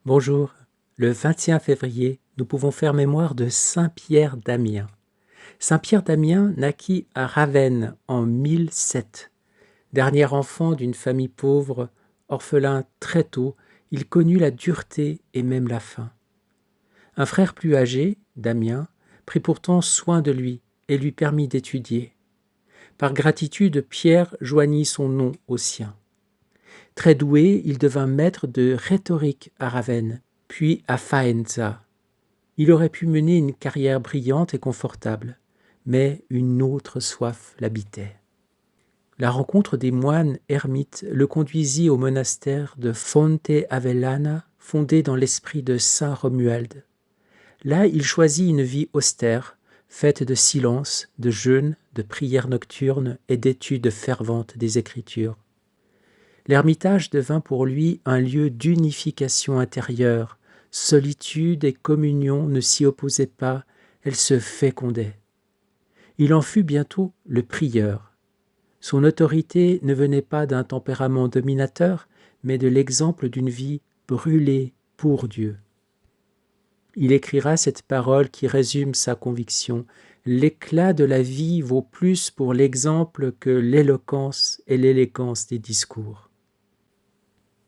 Bonjour, le 21 février, nous pouvons faire mémoire de Saint Pierre d'Amiens. Saint Pierre d'Amiens naquit à Ravenne en 1007. Dernier enfant d'une famille pauvre, orphelin très tôt, il connut la dureté et même la faim. Un frère plus âgé, Damien, prit pourtant soin de lui et lui permit d'étudier. Par gratitude, Pierre joignit son nom au sien. Très doué, il devint maître de rhétorique à Ravenne, puis à Faenza. Il aurait pu mener une carrière brillante et confortable, mais une autre soif l'habitait. La rencontre des moines ermites le conduisit au monastère de Fonte Avellana, fondé dans l'esprit de saint Romuald. Là, il choisit une vie austère, faite de silence, de jeûne, de prières nocturnes et d'études ferventes des Écritures. L'ermitage devint pour lui un lieu d'unification intérieure. Solitude et communion ne s'y opposaient pas, elles se fécondaient. Il en fut bientôt le prieur. Son autorité ne venait pas d'un tempérament dominateur, mais de l'exemple d'une vie brûlée pour Dieu. Il écrira cette parole qui résume sa conviction. L'éclat de la vie vaut plus pour l'exemple que l'éloquence et l'élégance des discours.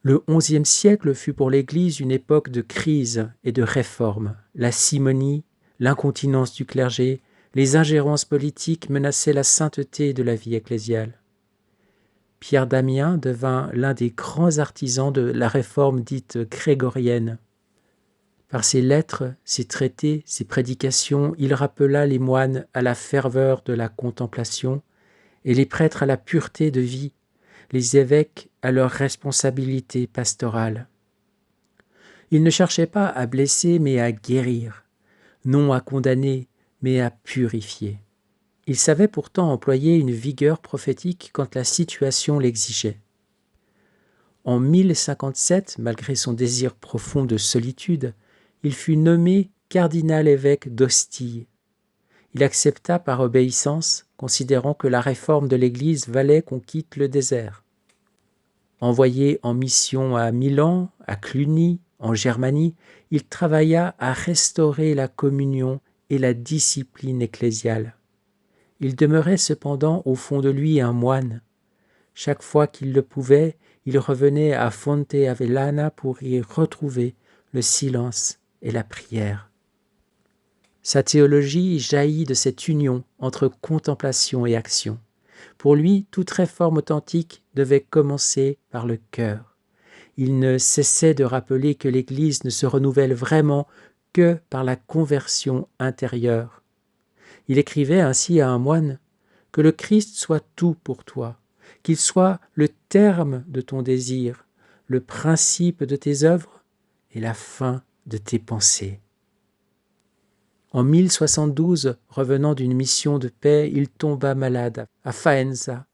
Le XIe siècle fut pour l'Église une époque de crise et de réforme. La simonie, l'incontinence du clergé, les ingérences politiques menaçaient la sainteté de la vie ecclésiale. Pierre d'Amiens devint l'un des grands artisans de la réforme dite grégorienne. Par ses lettres, ses traités, ses prédications, il rappela les moines à la ferveur de la contemplation et les prêtres à la pureté de vie, les évêques à leur responsabilité pastorale. Il ne cherchait pas à blesser mais à guérir, non à condamner mais à purifier. Il savait pourtant employer une vigueur prophétique quand la situation l'exigeait. En 1057, malgré son désir profond de solitude, il fut nommé cardinal-évêque d'Ostie. Il accepta par obéissance, considérant que la réforme de l'Église valait qu'on quitte le désert. Envoyé en mission à Milan, à Cluny, en Germanie, il travailla à restaurer la communion et la discipline ecclésiale. Il demeurait cependant au fond de lui un moine. Chaque fois qu'il le pouvait, il revenait à Fonte Avellana pour y retrouver le silence et la prière. Sa théologie jaillit de cette union entre contemplation et action. Pour lui, toute réforme authentique devait commencer par le cœur. Il ne cessait de rappeler que l'Église ne se renouvelle vraiment que par la conversion intérieure. Il écrivait ainsi à un moine « Que le Christ soit tout pour toi, qu'il soit le terme de ton désir, le principe de tes œuvres et la fin de tes pensées. » En 1072, revenant d'une mission de paix, il tomba malade à Faenza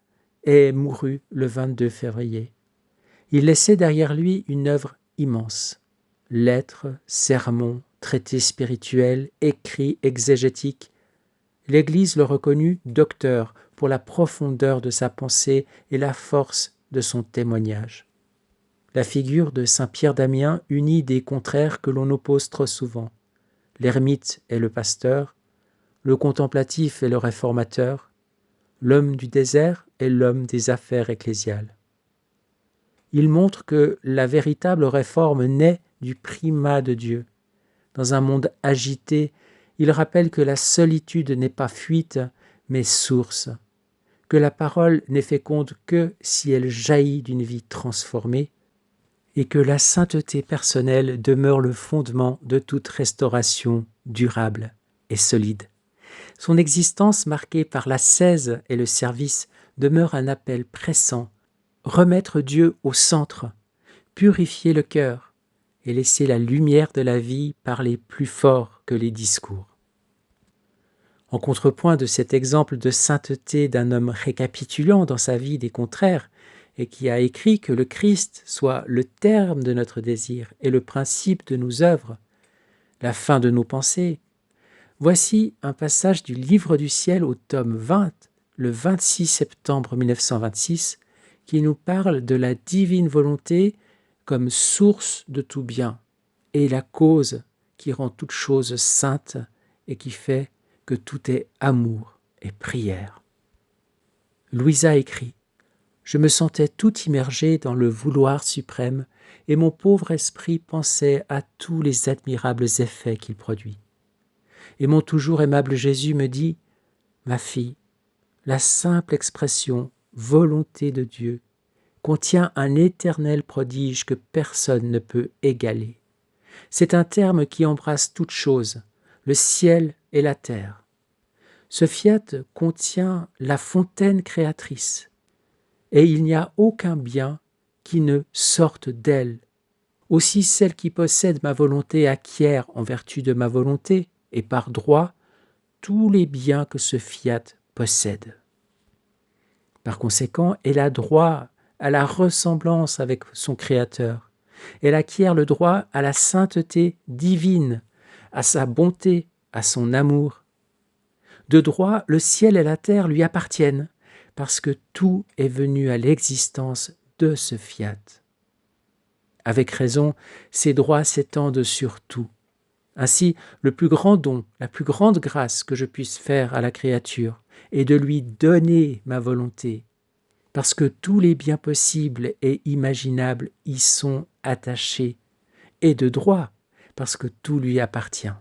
et mourut le 22 février. Il laissait derrière lui une œuvre immense. Lettres, sermons, traités spirituels, écrits exégétiques. L'Église le reconnut docteur pour la profondeur de sa pensée et la force de son témoignage. La figure de saint Pierre d'Amiens unit des contraires que l'on oppose trop souvent. L'ermite est le pasteur, le contemplatif est le réformateur, l'homme du désert est l'homme des affaires ecclésiales. Il montre que la véritable réforme naît du primat de Dieu. Dans un monde agité, il rappelle que la solitude n'est pas fuite, mais source, que la parole n'est féconde que si elle jaillit d'une vie transformée, et que la sainteté personnelle demeure le fondement de toute restauration durable et solide. Son existence marquée par l'ascèse et le service demeure un appel pressant, remettre Dieu au centre, purifier le cœur et laisser la lumière de la vie parler plus fort que les discours. En contrepoint de cet exemple de sainteté d'un homme récapitulant dans sa vie des contraires, et qui a écrit que le Christ soit le terme de notre désir et le principe de nos œuvres, la fin de nos pensées, voici un passage du Livre du ciel au tome 20, le 26 septembre 1926, qui nous parle de la divine volonté comme source de tout bien est la cause qui rend toute chose sainte et qui fait que tout est amour et prière. Louisa écrit « Je me sentais tout immergé dans le vouloir suprême et mon pauvre esprit pensait à tous les admirables effets qu'il produit. Et mon toujours aimable Jésus me dit « Ma fille, la simple expression « volonté de Dieu » contient un éternel prodige que personne ne peut égaler. C'est un terme qui embrasse toute chose, le ciel et la terre. Ce fiat contient la fontaine créatrice, et il n'y a aucun bien qui ne sorte d'elle. Aussi celle qui possède ma volonté acquiert en vertu de ma volonté, et par droit, tous les biens que ce fiat possède. Par conséquent, elle a droit à la ressemblance avec son Créateur. Elle acquiert le droit à la sainteté divine, à sa bonté, à son amour. De droit, le ciel et la terre lui appartiennent, parce que tout est venu à l'existence de ce fiat. Avec raison, ces droits s'étendent sur tout. Ainsi, le plus grand don, la plus grande grâce que je puisse faire à la créature est de lui donner ma volonté, parce que tous les biens possibles et imaginables y sont attachés, et de droit, parce que tout lui appartient.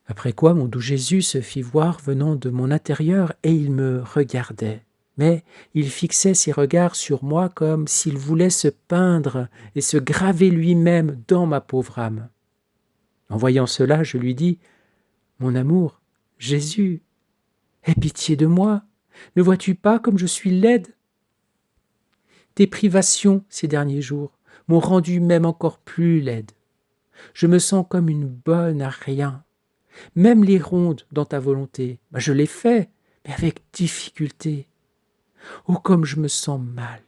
Après quoi mon doux Jésus se fit voir venant de mon intérieur et il me regardait. Mais il fixait ses regards sur moi comme s'il voulait se peindre et se graver lui-même dans ma pauvre âme. En voyant cela, je lui dis « Mon amour, Jésus, aie pitié de moi. Ne vois-tu pas comme je suis laide ? Tes privations ces derniers jours m'ont rendu même encore plus laide. Je me sens comme une bonne à rien. Même les rondes dans ta volonté, je les fais, mais avec difficulté. Oh, comme je me sens mal.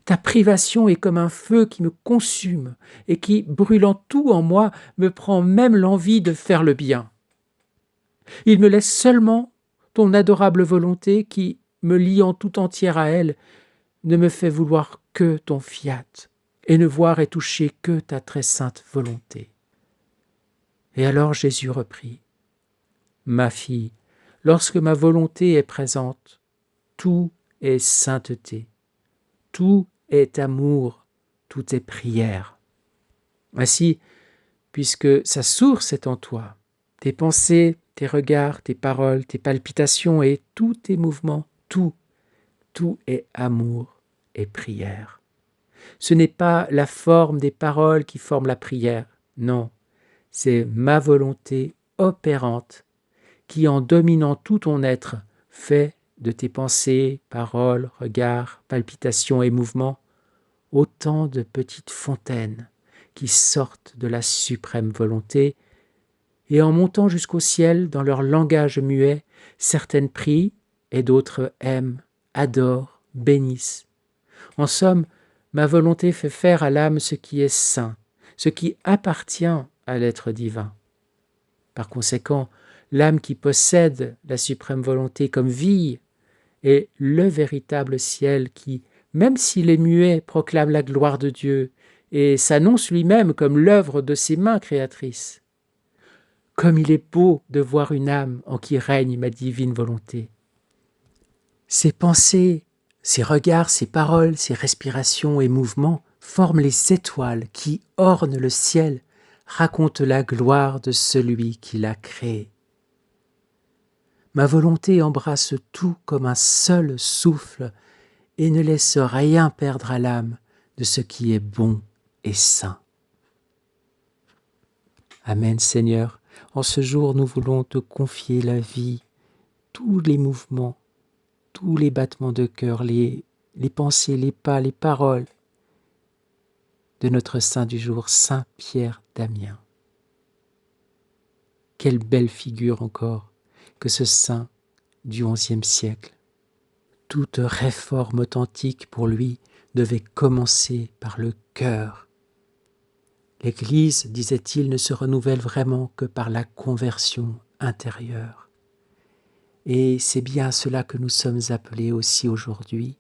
Ta privation est comme un feu qui me consume et qui, brûlant tout en moi, me prend même l'envie de faire le bien. Il me laisse seulement ton adorable volonté qui, me liant tout entière à elle, ne me fait vouloir que ton fiat et ne voir et toucher que ta très sainte volonté. » Et alors Jésus reprit « Ma fille, lorsque ma volonté est présente, tout est sainteté, tout est amour, tout est prière. Ainsi, puisque sa source est en toi, tes pensées, tes regards, tes paroles, tes palpitations et tous tes mouvements, tout est amour et prière. Ce n'est pas la forme des paroles qui forment la prière, non, c'est ma volonté opérante qui, en dominant tout ton être, fait de tes pensées, paroles, regards, palpitations et mouvements autant de petites fontaines qui sortent de la suprême volonté, et en montant jusqu'au ciel dans leur langage muet, certaines prient et d'autres aiment, adorent, bénissent. En somme, ma volonté fait faire à l'âme ce qui est saint, ce qui appartient à l'être divin. Par conséquent, l'âme qui possède la suprême volonté comme vie est le véritable ciel qui, même s'il est muet, proclame la gloire de Dieu et s'annonce lui-même comme l'œuvre de ses mains créatrices. Comme il est beau de voir une âme en qui règne ma divine volonté. Ses pensées, ses regards, ses paroles, ses respirations et mouvements forment les étoiles qui ornent le ciel, racontent la gloire de celui qui l'a créé. Ma volonté embrasse tout comme un seul souffle et ne laisse rien perdre à l'âme de ce qui est bon et saint. Amen, Seigneur. En ce jour, nous voulons te confier la vie, tous les mouvements, tous les battements de cœur, les pensées, les pas, les paroles de notre saint du jour, Saint Pierre d'Amiens. Quelle belle figure encore que ce saint du XIe siècle. Toute réforme authentique pour lui devait commencer par le cœur. L'Église, disait-il, ne se renouvelle vraiment que par la conversion intérieure. Et c'est bien à cela que nous sommes appelés aussi aujourd'hui,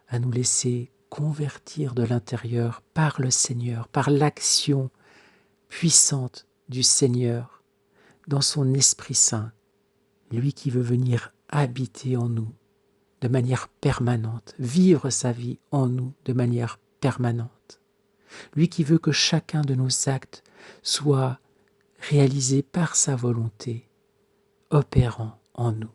à nous laisser convertir de l'intérieur par le Seigneur, par l'action puissante du Seigneur dans son Esprit Saint, lui qui veut venir habiter en nous de manière permanente, vivre sa vie en nous de manière permanente. Lui qui veut que chacun de nos actes soit réalisé par sa volonté, opérant en nous.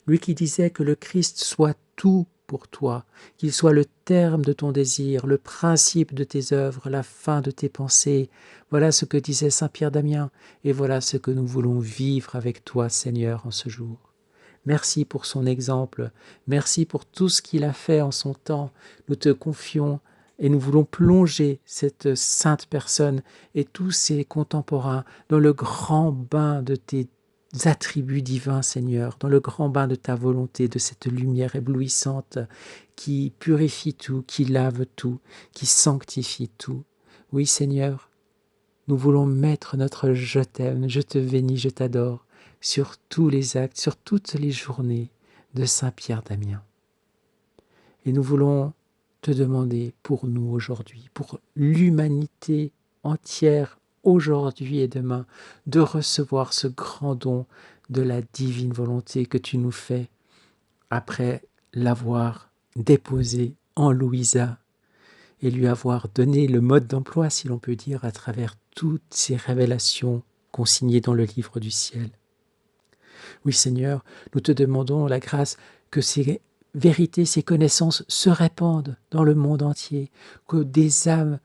Lui qui disait que le Christ soit tout pour toi, qu'il soit le terme de ton désir, le principe de tes œuvres, la fin de tes pensées. Voilà ce que disait saint Pierre d'Amiens, et voilà ce que nous voulons vivre avec toi, Seigneur, en ce jour. Merci pour son exemple, merci pour tout ce qu'il a fait en son temps. Nous te confions et nous voulons plonger cette sainte personne et tous ses contemporains dans le grand bain de tes attributs divins, Seigneur, dans le grand bain de ta volonté, de cette lumière éblouissante qui purifie tout, qui lave tout, qui sanctifie tout. Oui, Seigneur, nous voulons mettre notre je t'aime, je te bénis, je t'adore sur tous les actes, sur toutes les journées de saint Pierre d'Amiens. Et nous voulons te demander pour nous aujourd'hui, pour l'humanité entière aujourd'hui et demain, de recevoir ce grand don de la divine volonté que tu nous fais après l'avoir déposé en Louisa et lui avoir donné le mode d'emploi, si l'on peut dire, à travers toutes ces révélations consignées dans le livre du ciel. Oui, Seigneur, nous te demandons la grâce que ces vérités, ces connaissances se répandent dans le monde entier, que des âmes,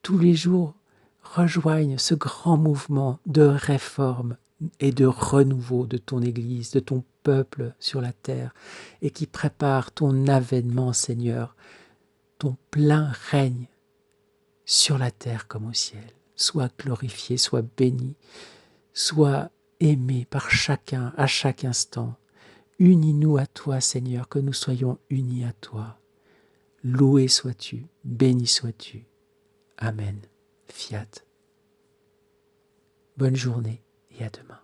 tous les jours, rejoignent ce grand mouvement de réforme et de renouveau de ton Église, de ton peuple sur la terre, et qui prépare ton avènement, Seigneur, ton plein règne sur la terre comme au ciel. Sois glorifié, sois béni, sois aimé par chacun à chaque instant. Unis-nous à toi, Seigneur, que nous soyons unis à toi. Loué sois-tu, béni sois-tu. Amen. Fiat. Bonne journée et à demain.